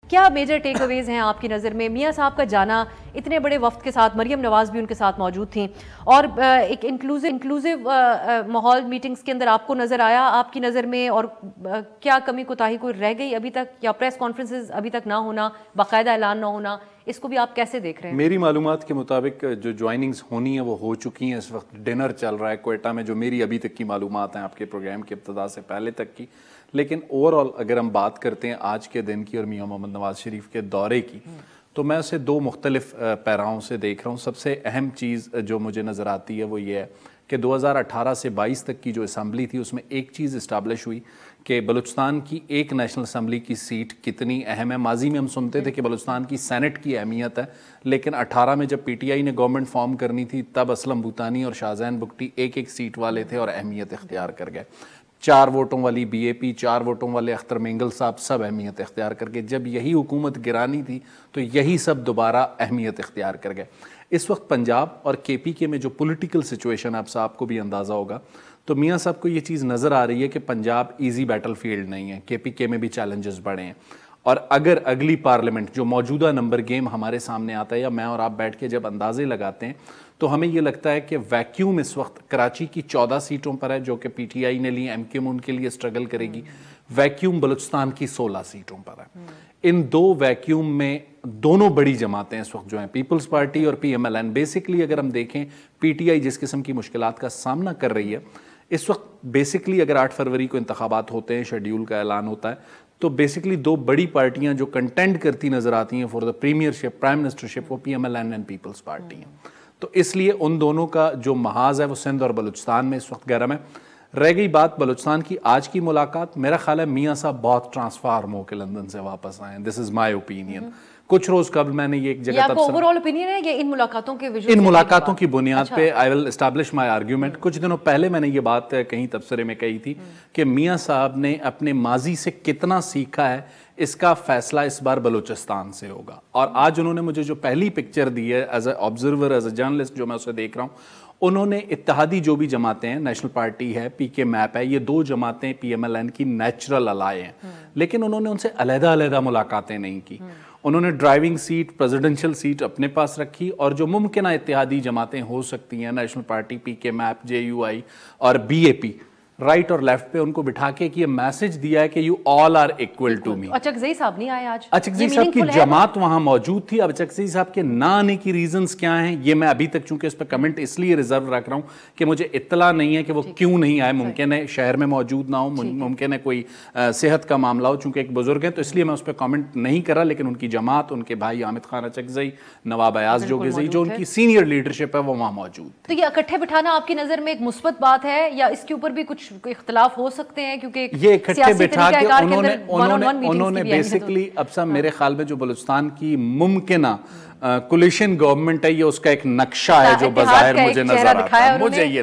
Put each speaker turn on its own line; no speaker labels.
کیا میجر ٹیک اویز ہیں آپ کی نظر میں؟ میاں صاحب کا جانا اتنے بڑے وفد کے ساتھ، مریم نواز بھی ان کے ساتھ موجود تھیں، اور ایک انکلوزیو ماحول میٹنگز کے اندر آپ کو نظر آیا آپ کی نظر میں؟ اور کیا کمی کوتاہی کوئی رہ گئی ابھی تک، یا پریس کانفرنسز ابھی تک نہ ہونا، باقاعدہ اعلان نہ ہونا، اس کو بھی آپ کیسے دیکھ رہے ہیں؟
میری معلومات کے مطابق جو جوائننگز ہونی ہیں وہ ہو چکی ہیں. اس وقت ڈنر چل رہا ہے کوئٹہ میں، جو میری ابھی تک کی معلومات ہیں آپ کے پروگرام کی ابتدا سے پہلے تک کی. لیکن اوور آل اگر ہم بات کرتے ہیں آج کے دن کی اور میاں محمد نواز شریف کے دورے کی، تو میں اسے دو مختلف پیراؤں سے دیکھ رہا ہوں. سب سے اہم چیز جو مجھے نظر آتی ہے وہ یہ ہے کہ 2018 سے 22 تک کی جو اسمبلی تھی اس میں ایک چیز اسٹیبلش ہوئی کہ بلوچستان کی ایک نیشنل اسمبلی کی سیٹ کتنی اہم ہے. ماضی میں ہم سنتے تھے کہ بلوچستان کی سینٹ کی اہمیت ہے، لیکن 18 میں جب پی ٹی آئی نے گورنمنٹ فارم کرنی تھی تب اسلم بھوتانی اور شاہزین بگٹی ایک ایک سیٹ والے تھے اور اہمیت اختیار کر گئے. 4 ووٹوں والی بی اے پی، 4 ووٹوں والے اختر مینگل صاحب، سب اہمیت اختیار کر گئے. جب یہی حکومت گرانی تھی تو یہی سب دوبارہ اہمیت اختیار کر گئے. اس وقت پنجاب اور کے پی کے میں جو پولیٹیکل سچویشن آپ صاحب کو بھی اندازہ ہوگا، تو میاں صاحب کو یہ چیز نظر آ رہی ہے کہ پنجاب ایزی بیٹل فیلڈ نہیں ہے، کے پی کے میں بھی چیلنجز بڑے ہیں. اور اگر اگلی پارلیمنٹ جو موجودہ نمبر گیم ہمارے سامنے آتا ہے، یا میں اور آپ بیٹھ کے جب اندازے لگاتے ہیں، تو ہمیں یہ لگتا ہے کہ ویکیوم اس وقت کراچی کی 14 سیٹوں پر ہے جو کہ پی ٹی آئی نے لی، ایم کیو ایم ان کے لیے اسٹرگل کرے گی. ویکیوم بلوچستان کی 16 سیٹوں پر ہے. ان دو ویکیوم میں دونوں بڑی جماعتیں اس وقت جو ہیں، پیپلز پارٹی اور P M L N. Basically اگر ہم دیکھیں پی ٹی آئی جس قسم کی مشکلات کا سامنا کر رہی ہے اس وقت، بیسکلی اگر 8 فروری کو انتخابات ہوتے ہیں، شیڈیول کا اعلان ہوتا ہے، تو بیسکلی دو بڑی پارٹیاں جو کنٹینڈ کرتی نظر آتی ہیں for the premier, prime minister, وہ P M L N and Peoples Party ہیں. تو اس لیے ان دونوں کا جو محاذ ہے وہ سندھ اور بلوچستان میں اس وقت گرم ہے. رہ گئی بات بلوچستان کی آج کی ملاقات، میرا خیال ہے میاں صاحب بہت ٹرانسفارم ہو کے لندن سے واپس آئے ہیں. دس از مائی اوپینین. کچھ روز قبل میں نے یہ ایک جگہ
اوورآل اوپینین ہے یہ ان
ملاقاتوں کی بنیاد پہ آئی ول اسٹیبلش مائی آرگیومنٹ. کچھ دنوں پہلے میں نے یہ بات کہیں تبصرے میں کہی تھی کہ میاں صاحب نے اپنے ماضی سے کتنا سیکھا ہے، اس کا فیصلہ اس بار بلوچستان سے ہوگا. اور آج انہوں نے مجھے جو پہلی پکچر دی ہے as a observer, as a journalist, جو میں اسے دیکھ رہا ہوں، انہوں نے اتحادی جو بھی جماعتیں ہیں، نیشنل پارٹی ہے، پی کے میپ ہے، یہ دو جماعتیں پی ایم ایل این کی نیچرل الائے ہیں، لیکن انہوں نے ان سے علیحدہ علیحدہ ملاقاتیں نہیں کی. انہوں نے ڈرائیونگ سیٹ، پریزیڈنشل سیٹ اپنے پاس رکھی، اور جو ممکنہ اتحادی جماعتیں ہو سکتی ہیں، نیشنل پارٹی، پی کے میپ، جے یو آئی اور بی اے پی، رائٹ اور لیفٹ پہ ان کو بٹھا کے یہ میسج دیا ہے کہ you all are equal to me.
Achakzai صاحب نہیں آئے آج.
اچکزئی صاحب کی جماعت وہاں موجود تھی. اب اچکزئی صاحب کے نہ آنے کی ریزنز کیا ہیں یہ میں ابھی تک چونکہ اس پہ کمنٹ اس لیے ریزرو رکھ رہا ہوں کہ مجھے اطلاع نہیں ہے کہ وہ کیوں نہیں آئے. ممکن ہے شہر میں موجود نہ ہو، ممکن ہے کوئی صحت کا معاملہ ہو، چونکہ ایک بزرگ ہیں تو اس لیے میں اس پہ کمنٹ نہیں کر رہا. لیکن ان کی جماعت، ان کے بھائی حامد خان اچکزئی، نواب ایاز جوگزئی، جو ان کی سینئر لیڈرشپ ہے، وہ وہاں موجود.
تو یہ اکٹھے بٹھانا آپ کی نظر میں ایک مثبت بات ہے، یا اس کے اوپر بھی کچھ اختلاف ہو سکتے ہیں؟ کیونکہ
یہ اکٹھے بٹھا کے انہوں نے بیسکلی، اب صاحب میرے خیال میں جو بلوچستان کی ممکنہ کولیشن گورنمنٹ ہے، یہ اس کا ایک نقشہ ہے جو بظاہر مجھے نظر آتا ہے. مجھے یہ